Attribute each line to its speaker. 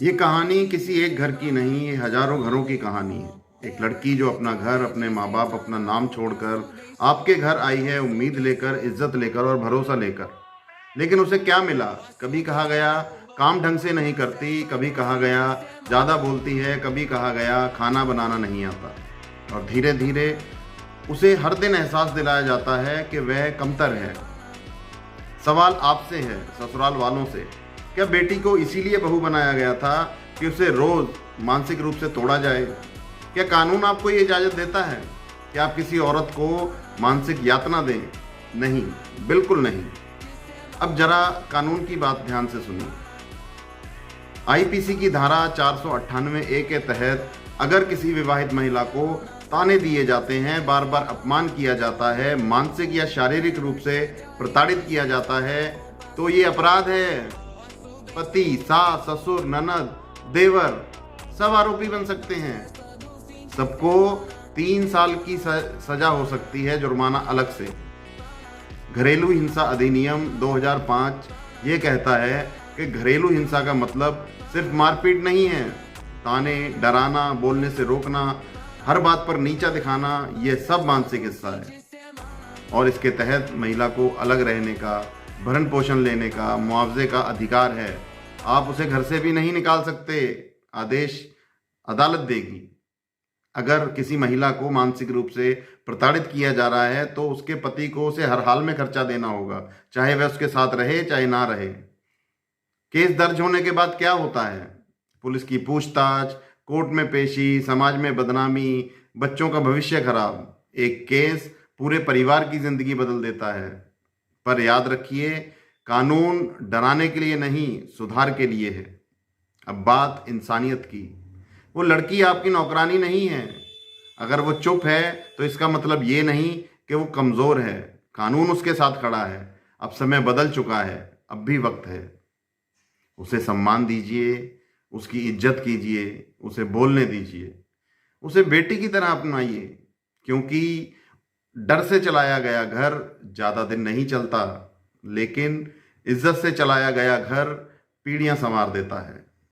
Speaker 1: ये कहानी किसी एक घर की नहीं, ये हजारों घरों की कहानी है। एक लड़की जो अपना घर, अपने माँ बाप, अपना नाम छोड़कर आपके घर आई है, उम्मीद लेकर, इज्जत लेकर और भरोसा लेकर। लेकिन उसे क्या मिला? कभी कहा गया काम ढंग से नहीं करती, कभी कहा गया ज़्यादा बोलती है, कभी कहा गया खाना बनाना नहीं आता। और धीरे धीरे उसे हर दिन एहसास दिलाया जाता है कि वह कमतर है। सवाल आपसे है, ससुराल वालों से, क्या बेटी को इसीलिए बहू बनाया गया था कि उसे रोज मानसिक रूप से तोड़ा जाए? क्या कानून आपको ये इजाजत देता है कि आप किसी औरत को मानसिक यातना दें? नहीं, बिल्कुल नहीं। अब जरा कानून की बात ध्यान से सुनिए। आईपीसी की धारा 498 ए के तहत अगर किसी विवाहित महिला को ताने दिए जाते हैं, बार बार अपमान किया जाता है, मानसिक या शारीरिक रूप से प्रताड़ित किया जाता है, तो ये अपराध है। पति, सास, ससुर, ननद, देवर सब आरोपी बन सकते हैं। सबको 3 साल की सजा हो सकती है, जुर्माना अलग से। घरेलू हिंसा अधिनियम 2005 ये कहता है कि घरेलू हिंसा का मतलब सिर्फ मारपीट नहीं है। ताने, डराना, बोलने से रोकना, हर बात पर नीचा दिखाना, ये सब मानसिक हिस्सा है। और इसके तहत महिला को अलग रहने का, भरण पोषण लेने का, मुआवजे का अधिकार है। आप उसे घर से भी नहीं निकाल सकते, आदेश अदालत देगी। अगर किसी महिला को मानसिक रूप से प्रताड़ित किया जा रहा है तो उसके पति को उसे हर हाल में खर्चा देना होगा, चाहे वह उसके साथ रहे चाहे ना रहे। केस दर्ज होने के बाद क्या होता है? पुलिस की पूछताछ, कोर्ट में पेशी, समाज में बदनामी, बच्चों का भविष्य खराब। एक केस पूरे परिवार की जिंदगी बदल देता है। पर याद रखिए, कानून डराने के लिए नहीं, सुधार के लिए है। अब बात इंसानियत की। वो लड़की आपकी नौकरानी नहीं है। अगर वो चुप है तो इसका मतलब ये नहीं कि वो कमज़ोर है। कानून उसके साथ खड़ा है। अब समय बदल चुका है, अब भी वक्त है। उसे सम्मान दीजिए, उसकी इज्जत कीजिए, उसे बोलने दीजिए, उसे बेटी की तरह अपनाइए। क्योंकि डर से चलाया गया घर ज़्यादा दिन नहीं चलता, लेकिन इज्जत से चलाया गया घर पीढ़ियां संवार देता है।